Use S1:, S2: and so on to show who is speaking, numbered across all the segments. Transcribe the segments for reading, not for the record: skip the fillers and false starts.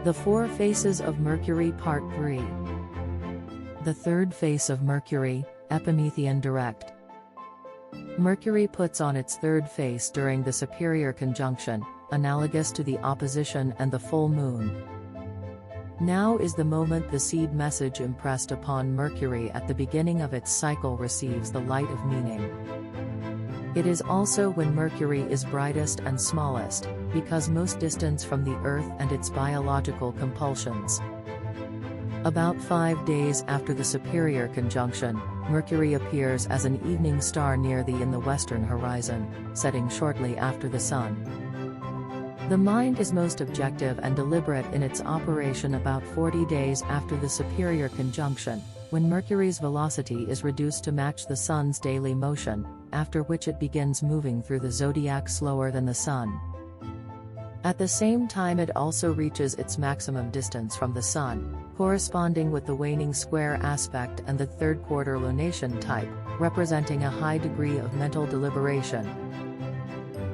S1: The Four Faces of Mercury Part 3. The third face of Mercury, Epimethan direct. Mercury puts on its third face during the superior conjunction, analogous to the opposition and the full moon. Now is the moment the seed message impressed upon Mercury at the beginning of its cycle receives the light of meaning. It is also when Mercury is brightest and smallest, because most distance from the Earth and its biological compulsions. About 5 days after the superior conjunction, Mercury appears as an evening star near in the western horizon, setting shortly after the Sun. The mind is most objective and deliberate in its operation about 40 days after the superior conjunction, when Mercury's velocity is reduced to match the Sun's daily motion, after which it begins moving through the zodiac slower than the Sun. At the same time it also reaches its maximum distance from the Sun, corresponding with the waning square aspect and the third quarter lunation type, representing a high degree of mental deliberation.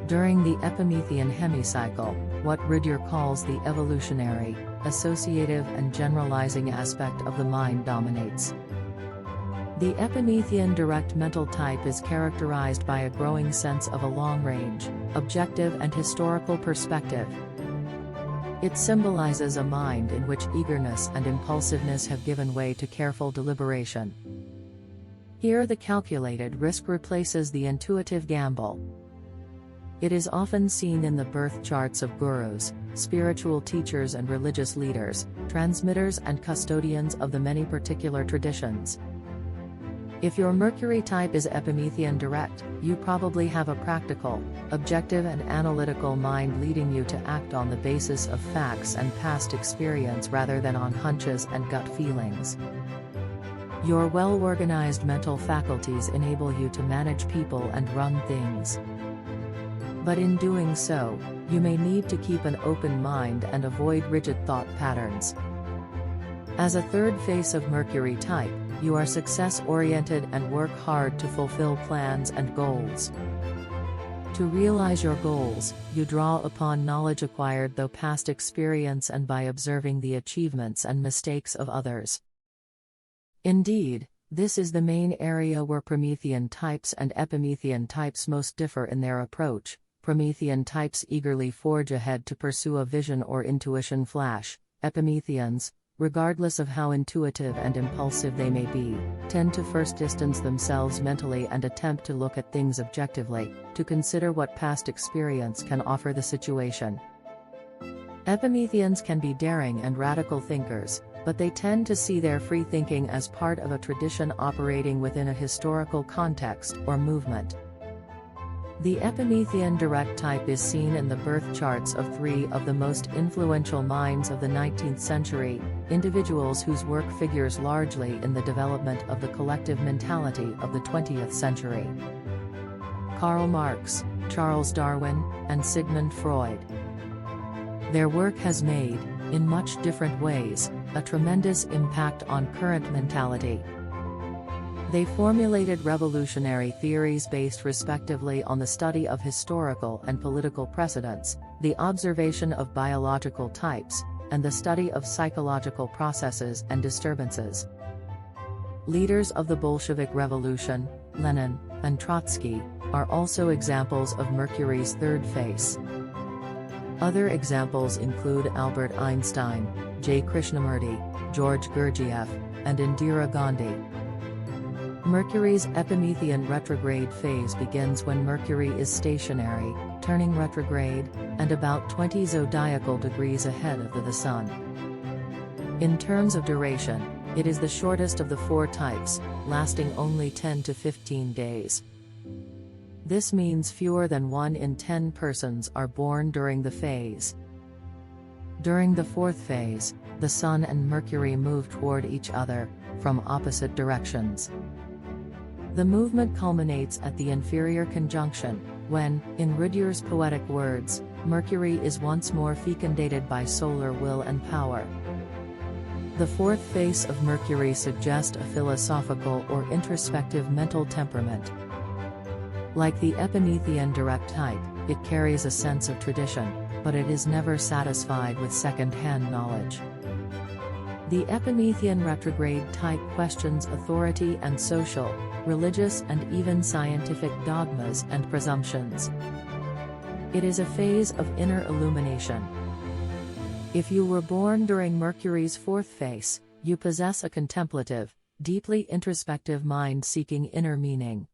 S1: During the Epimethan hemicycle, what Rudyard calls the evolutionary, associative and generalizing aspect of the mind dominates. The Epimethan direct mental type is characterized by a growing sense of a long-range, objective and historical perspective. It symbolizes a mind in which eagerness and impulsiveness have given way to careful deliberation. Here the calculated risk replaces the intuitive gamble. It is often seen in the birth charts of gurus, spiritual teachers and religious leaders, transmitters and custodians of the many particular traditions. If your Mercury type is Epimethan direct, you probably have a practical, objective and analytical mind leading you to act on the basis of facts and past experience rather than on hunches and gut feelings. Your well-organized mental faculties enable you to manage people and run things. But in doing so, you may need to keep an open mind and avoid rigid thought patterns. As a third face of Mercury type, you are success-oriented and work hard to fulfill plans and goals. To realize your goals, you draw upon knowledge acquired through past experience and by observing the achievements and mistakes of others. Indeed, this is the main area where Promethean types and Epimethan types most differ in their approach. Promethean types eagerly forge ahead to pursue a vision or intuition flash. Epimethans, regardless of how intuitive and impulsive they may be, tend to first distance themselves mentally and attempt to look at things objectively, to consider what past experience can offer the situation. Epimethans can be daring and radical thinkers, but they tend to see their free thinking as part of a tradition operating within a historical context or movement. The Epimethan direct type is seen in the birth charts of 3 of the most influential minds of the 19th century, individuals whose work figures largely in the development of the collective mentality of the 20th century. Karl Marx, Charles Darwin, and Sigmund Freud. Their work has made, in much different ways, a tremendous impact on current mentality. They formulated revolutionary theories based respectively on the study of historical and political precedents, the observation of biological types, and the study of psychological processes and disturbances. Leaders of the Bolshevik Revolution, Lenin, and Trotsky, are also examples of Mercury's third face. Other examples include Albert Einstein, J. Krishnamurti, George Gurdjieff, and Indira Gandhi. Mercury's Epimethan retrograde phase begins when Mercury is stationary, turning retrograde, and about 20 zodiacal degrees ahead of the Sun. In terms of duration, it is the shortest of the 4 types, lasting only 10 to 15 days. This means fewer than 1 in 10 persons are born during the phase. During the 4th phase, the Sun and Mercury move toward each other, from opposite directions. The movement culminates at the inferior conjunction, when, in Rudyard's poetic words, Mercury is once more fecundated by solar will and power. The 4th face of Mercury suggests a philosophical or introspective mental temperament. Like the Epimethan direct type, it carries a sense of tradition. but it is never satisfied with second-hand knowledge. The Epimethan retrograde type questions authority and social, religious and even scientific dogmas and presumptions. It is a phase of inner illumination. If you were born during Mercury's fourth phase, you possess a contemplative, deeply introspective mind seeking inner meaning.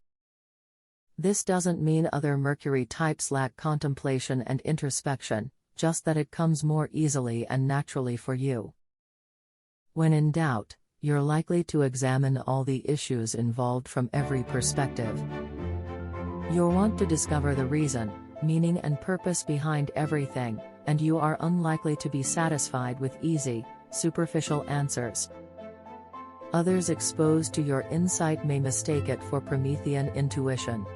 S1: This doesn't mean other Mercury types lack contemplation and introspection, just that it comes more easily and naturally for you. When in doubt, you're likely to examine all the issues involved from every perspective. You'll want to discover the reason, meaning and purpose behind everything, and you are unlikely to be satisfied with easy, superficial answers. Others exposed to your insight may mistake it for Promethean intuition.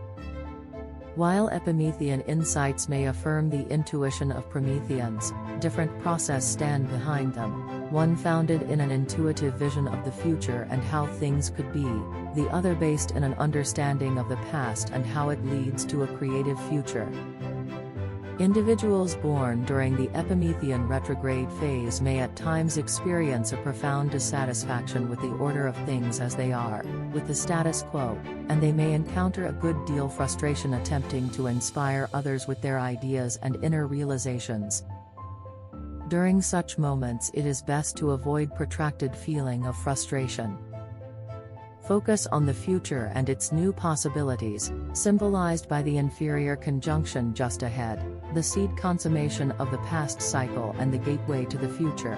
S1: While Epimethan insights may affirm the intuition of Prometheans, different processes stand behind them, one founded in an intuitive vision of the future and how things could be, the other based in an understanding of the past and how it leads to a creative future. Individuals born during the Epimethan retrograde phase may at times experience a profound dissatisfaction with the order of things as they are, with the status quo, and they may encounter a good deal frustration attempting to inspire others with their ideas and inner realizations. During such moments it is best to avoid protracted feeling of frustration. Focus on the future and its new possibilities, symbolized by the inferior conjunction just ahead, the seed consummation of the past cycle and the gateway to the future.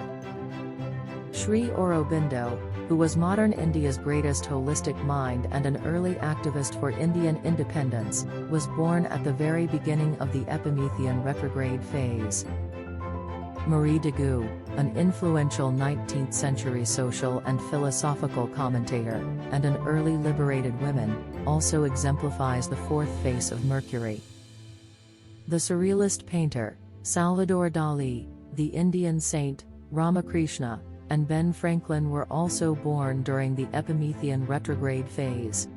S1: Sri Aurobindo, who was modern India's greatest holistic mind and an early activist for Indian independence, was born at the very beginning of the Epimethan retrograde phase. Marie Deguy, an influential 19th-century social and philosophical commentator, and an early liberated woman, also exemplifies the fourth face of Mercury. The surrealist painter, Salvador Dali, the Indian saint, Ramakrishna, and Ben Franklin were also born during the Epimethan retrograde phase.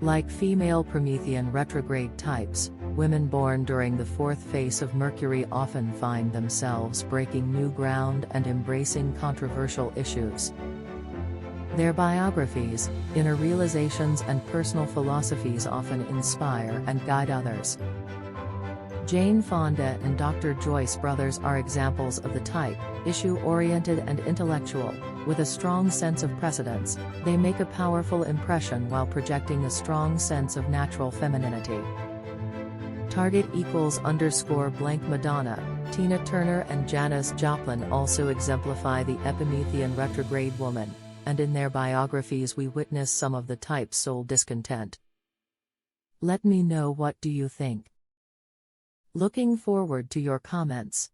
S1: Like female Promethean retrograde types, women born during the fourth phase of Mercury often find themselves breaking new ground and embracing controversial issues. Their biographies, inner realizations and personal philosophies often inspire and guide others. Jane Fonda and Dr. Joyce Brothers are examples of the type, issue-oriented and intellectual, with a strong sense of precedence. They make a powerful impression while projecting a strong sense of natural femininity. Target =_ Madonna, Tina Turner and Janis Joplin also exemplify the Epimethan retrograde woman, and in their biographies we witness some of the type's soul discontent. Let me know what do you think. Looking forward to your comments.